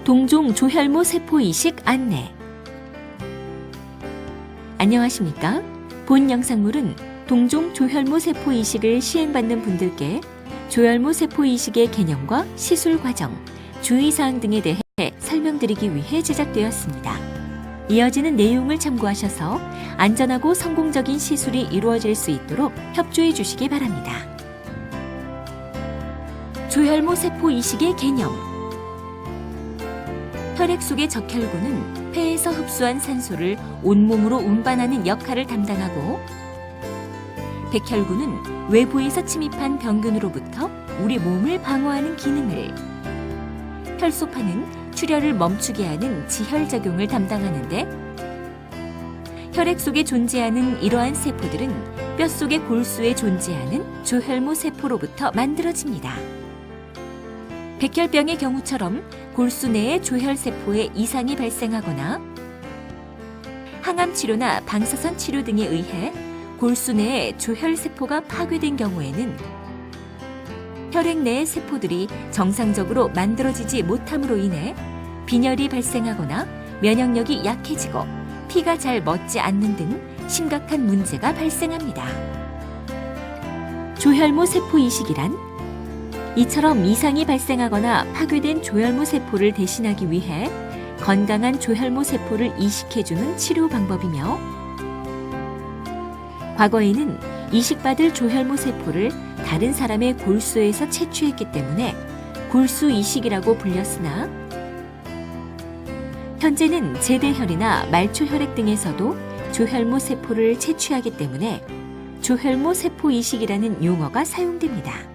동종 조혈모 세포 이식 안내. 안녕하십니까? 본 영상물은 동종 조혈모 세포 이식을 시행받는 분들께 조혈모 세포 이식의 개념과 시술 과정, 주의사항 등에 대해 설명드리기 위해 제작되었습니다. 이어지는 내용을 참고하셔서 안전하고 성공적인 시술이 이루어질 수 있도록 협조해 주시기 바랍니다. 조혈모 세포 이식의 개념. 혈액 속의 적혈구는 폐에서 흡수한 산소를 온몸으로 운반하는 역할을 담당하고, 백혈구는 외부에서 침입한 병균으로부터 우리 몸을 방어하는 기능을, 혈소판은 출혈을 멈추게 하는 지혈작용을 담당하는데, 혈액 속에 존재하는 이러한 세포들은 뼛속의 골수에 존재하는 조혈모 세포로부터 만들어집니다. 백혈병의 경우처럼 골수 내에 조혈세포에 이상이 발생하거나 항암치료나 방사선 치료 등에 의해 골수 내에 조혈세포가 파괴된 경우에는 혈액 내의 세포들이 정상적으로 만들어지지 못함으로 인해 빈혈이 발생하거나 면역력이 약해지고 피가 잘 멎지 않는 등 심각한 문제가 발생합니다. 조혈모 세포 이식이란 이처럼 이상이 발생하거나 파괴된 조혈모 세포를 대신하기 위해 건강한 조혈모 세포를 이식해주는 치료 방법이며, 과거에는 이식받을 조혈모 세포를 다른 사람의 골수에서 채취했기 때문에 골수 이식이라고 불렸으나, 현재는 제대혈이나 말초혈액 등에서도 조혈모 세포를 채취하기 때문에 조혈모 세포 이식이라는 용어가 사용됩니다.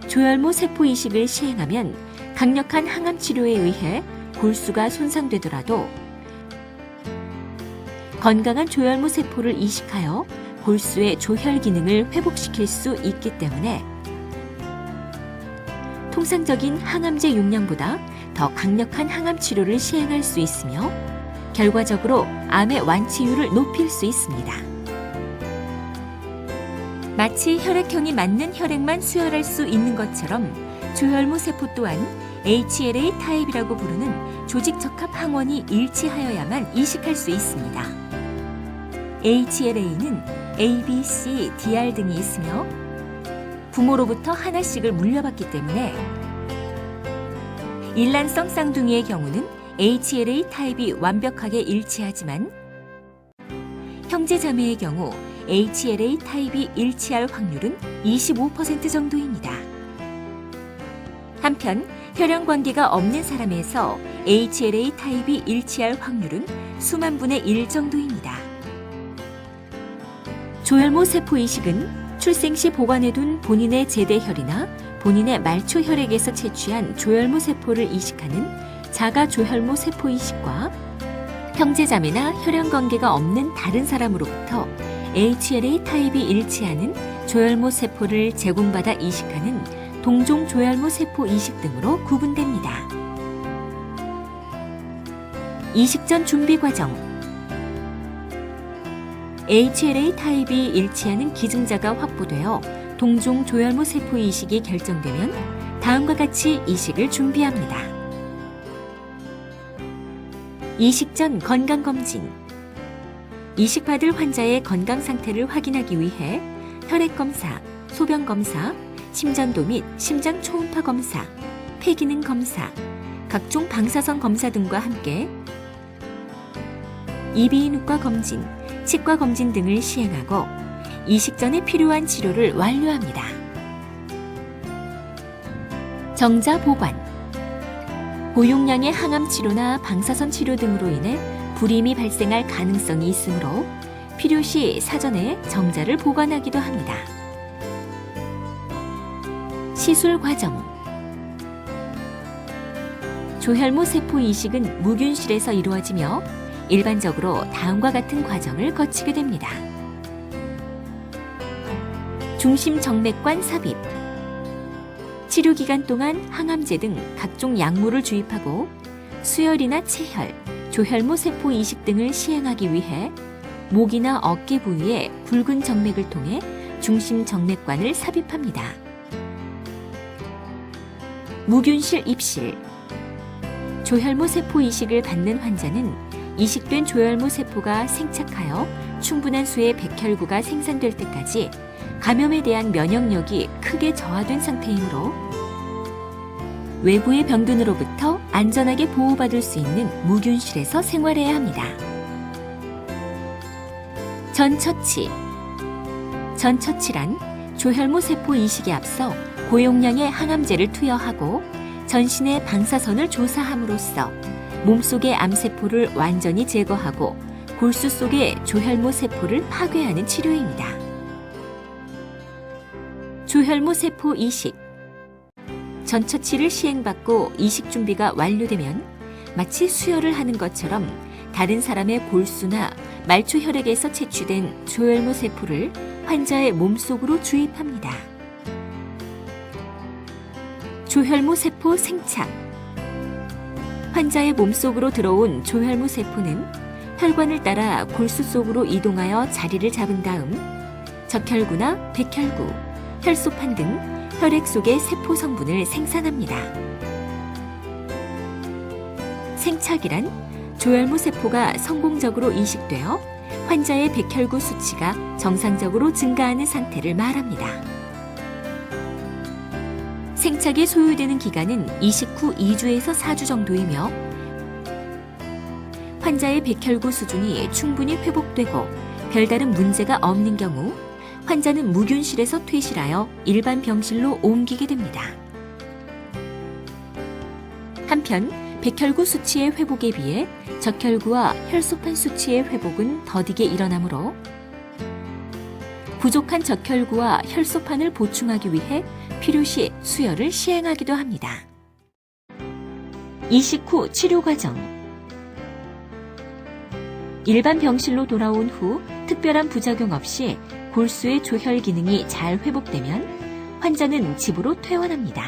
조혈모 세포 이식을 시행하면 강력한 항암 치료에 의해 골수가 손상되더라도 건강한 조혈모 세포를 이식하여 골수의 조혈 기능을 회복시킬 수 있기 때문에 통상적인 항암제 용량보다 더 강력한 항암 치료를 시행할 수 있으며, 결과적으로 암의 완치율을 높일 수 있습니다. 마치 혈액형이 맞는 혈액만 수혈할 수 있는 것처럼 조혈모 세포 또한 HLA 타입이라고 부르는 조직적합 항원이 일치하여야만 이식할 수 있습니다. HLA는 A, B, C, DR 등이 있으며 부모로부터 하나씩을 물려받기 때문에 일란성 쌍둥이의 경우는 HLA 타입이 완벽하게 일치하지만, 형제 자매의 경우 HLA 타입이 일치할 확률은 25% 정도입니다. 한편 혈연 관계가 없는 사람에서 HLA 타입이 일치할 확률은 수만 분의 1 정도입니다. 조혈모 세포 이식은 출생 시 보관해둔 본인의 제대혈이나 본인의 말초 혈액에서 채취한 조혈모 세포를 이식하는 자가 조혈모 세포 이식과, 형제자매나 혈연 관계가 없는 다른 사람으로부터 HLA 타입이 일치하는 조혈모 세포를 제공받아 이식하는 동종 조혈모 세포 이식 등으로 구분됩니다. 이식 전 준비 과정. HLA 타입이 일치하는 기증자가 확보되어 동종 조혈모 세포 이식이 결정되면 다음과 같이 이식을 준비합니다. 이식 전 건강검진. 이식받을 환자의 건강 상태를 확인하기 위해 혈액검사, 소변검사, 심전도 및 심장 초음파 검사, 폐기능 검사, 각종 방사선 검사 등과 함께 이비인후과 검진, 치과 검진 등을 시행하고 이식 전에 필요한 치료를 완료합니다. 정자 보관. 고용량의 항암 치료나 방사선 치료 등으로 인해 불임이 발생할 가능성이 있으므로 필요시 사전에 정자를 보관하기도 합니다. 시술 과정. 조혈모 세포 이식은 무균실에서 이루어지며 일반적으로 다음과 같은 과정을 거치게 됩니다. 중심 정맥관 삽입. 치료 기간 동안 항암제 등 각종 약물을 주입하고 수혈이나 체혈, 조혈모 세포 이식 등을 시행하기 위해 목이나 어깨 부위에 굵은 정맥을 통해 중심 정맥관을 삽입합니다. 무균실 입실. 조혈모 세포 이식을 받는 환자는 이식된 조혈모 세포가 생착하여 충분한 수의 백혈구가 생산될 때까지 감염에 대한 면역력이 크게 저하된 상태이므로 외부의 병균으로부터 안전하게 보호받을 수 있는 무균실에서 생활해야 합니다. 전처치. 전처치란 조혈모 세포 이식에 앞서 고용량의 항암제를 투여하고 전신의 방사선을 조사함으로써 몸속의 암세포를 완전히 제거하고 골수 속의 조혈모 세포를 파괴하는 치료입니다. 조혈모 세포 이식. 전처치를 시행받고 이식 준비가 완료되면 마치 수혈을 하는 것처럼 다른 사람의 골수나 말초 혈액에서 채취된 조혈모 세포를 환자의 몸속으로 주입합니다. 조혈모 세포 생착. 환자의 몸속으로 들어온 조혈모 세포는 혈관을 따라 골수 속으로 이동하여 자리를 잡은 다음 적혈구나 백혈구, 혈소판 등 혈액 속의 세포 성분을 생산합니다. 생착이란 조혈모 세포가 성공적으로 이식되어 환자의 백혈구 수치가 정상적으로 증가하는 상태를 말합니다. 생착이 소요되는 기간은 이식 후 2주에서 4주 정도이며 환자의 백혈구 수준이 충분히 회복되고 별다른 문제가 없는 경우 환자는 무균실에서 퇴실하여 일반 병실로 옮기게 됩니다. 한편 백혈구 수치의 회복에 비해 적혈구와 혈소판 수치의 회복은 더디게 일어나므로 부족한 적혈구와 혈소판을 보충하기 위해 필요시 수혈을 시행하기도 합니다. 이식 후 치료 과정. 일반 병실로 돌아온 후 특별한 부작용 없이 골수의 조혈 기능이 잘 회복되면 환자는 집으로 퇴원합니다.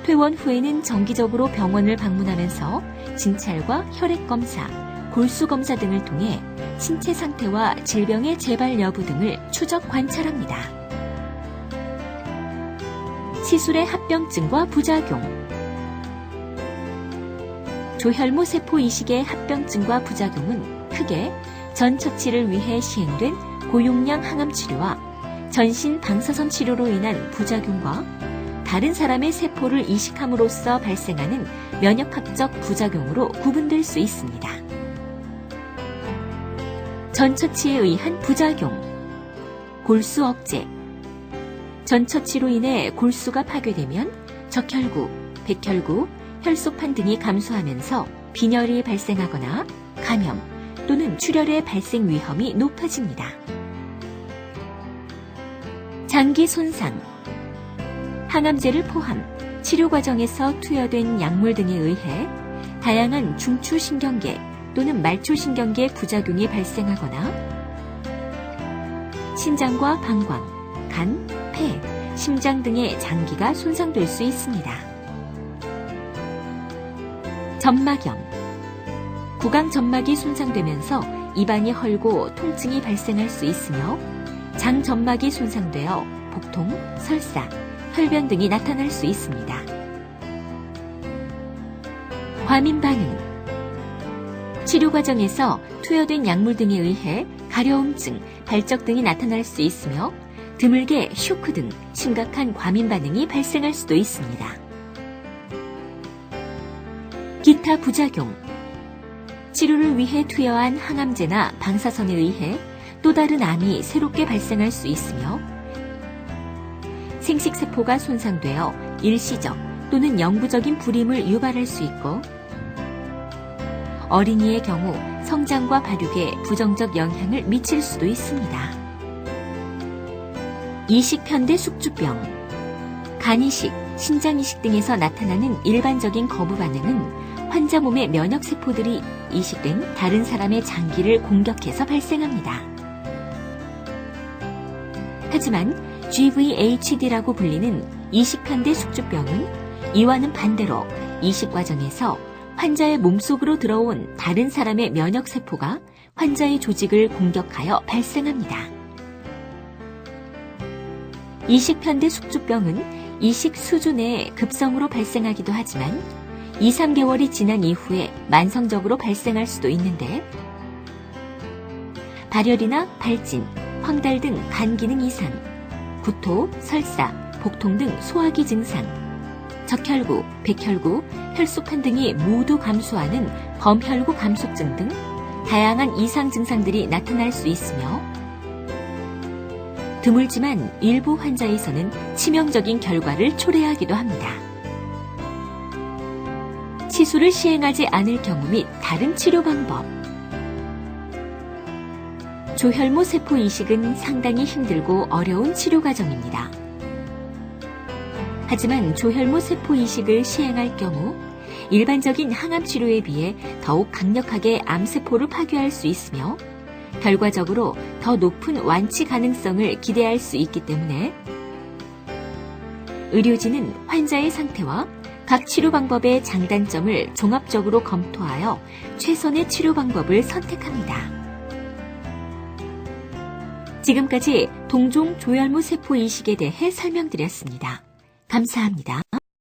퇴원 후에는 정기적으로 병원을 방문하면서 진찰과 혈액 검사, 골수 검사 등을 통해 신체 상태와 질병의 재발 여부 등을 추적 관찰합니다. 시술의 합병증과 부작용. 조혈모 세포 이식의 합병증과 부작용은 크게 전처치를 위해 시행된 고용량 항암 치료와 전신 방사선 치료로 인한 부작용과 다른 사람의 세포를 이식함으로써 발생하는 면역학적 부작용으로 구분될 수 있습니다. 전처치에 의한 부작용. 골수 억제. 전처치로 인해 골수가 파괴되면 적혈구, 백혈구, 혈소판 등이 감소하면서 빈혈이 발생하거나 감염 또는 출혈의 발생 위험이 높아집니다. 장기 손상. 항암제를 포함 치료 과정에서 투여된 약물 등에 의해 다양한 중추신경계 또는 말초신경계 부작용이 발생하거나 신장과 방광, 간, 폐, 심장 등의 장기가 손상될 수 있습니다. 점막염. 구강 점막이 손상되면서 입안이 헐고 통증이 발생할 수 있으며 장 점막이 손상되어 복통, 설사, 혈변 등이 나타날 수 있습니다. 과민 반응. 치료 과정에서 투여된 약물 등에 의해 가려움증, 발적 등이 나타날 수 있으며 드물게 쇼크 등 심각한 과민 반응이 발생할 수도 있습니다. 기타 부작용. 치료를 위해 투여한 항암제나 방사선에 의해 또 다른 암이 새롭게 발생할 수 있으며 생식세포가 손상되어 일시적 또는 영구적인 불임을 유발할 수 있고 어린이의 경우 성장과 발육에 부정적 영향을 미칠 수도 있습니다. 이식편대 숙주병. 간이식, 신장이식 등에서 나타나는 일반적인 거부 반응은 환자 몸의 면역세포들이 이식된 다른 사람의 장기를 공격해서 발생합니다. 하지만 GVHD라고 불리는 이식편대 숙주병은 이와는 반대로 이식 과정에서 환자의 몸속으로 들어온 다른 사람의 면역세포가 환자의 조직을 공격하여 발생합니다. 이식편대 숙주병은 이식 수준의 급성으로 발생하기도 하지만 2, 3개월이 지난 이후에 만성적으로 발생할 수도 있는데 발열이나 발진, 황달 등 간 기능 이상, 구토, 설사, 복통 등 소화기 증상, 적혈구, 백혈구, 혈소판 등이 모두 감소하는 범혈구 감소증 등 다양한 이상 증상들이 나타날 수 있으며 드물지만 일부 환자에서는 치명적인 결과를 초래하기도 합니다. 시술을 시행하지 않을 경우 및 다른 치료 방법. 조혈모 세포 이식은 상당히 힘들고 어려운 치료 과정입니다. 하지만 조혈모 세포 이식을 시행할 경우 일반적인 항암 치료에 비해 더욱 강력하게 암세포를 파괴할 수 있으며 결과적으로 더 높은 완치 가능성을 기대할 수 있기 때문에 의료진은 환자의 상태와 각 치료 방법의 장단점을 종합적으로 검토하여 최선의 치료 방법을 선택합니다. 지금까지 동종 조혈모 세포 이식에 대해 설명드렸습니다. 감사합니다.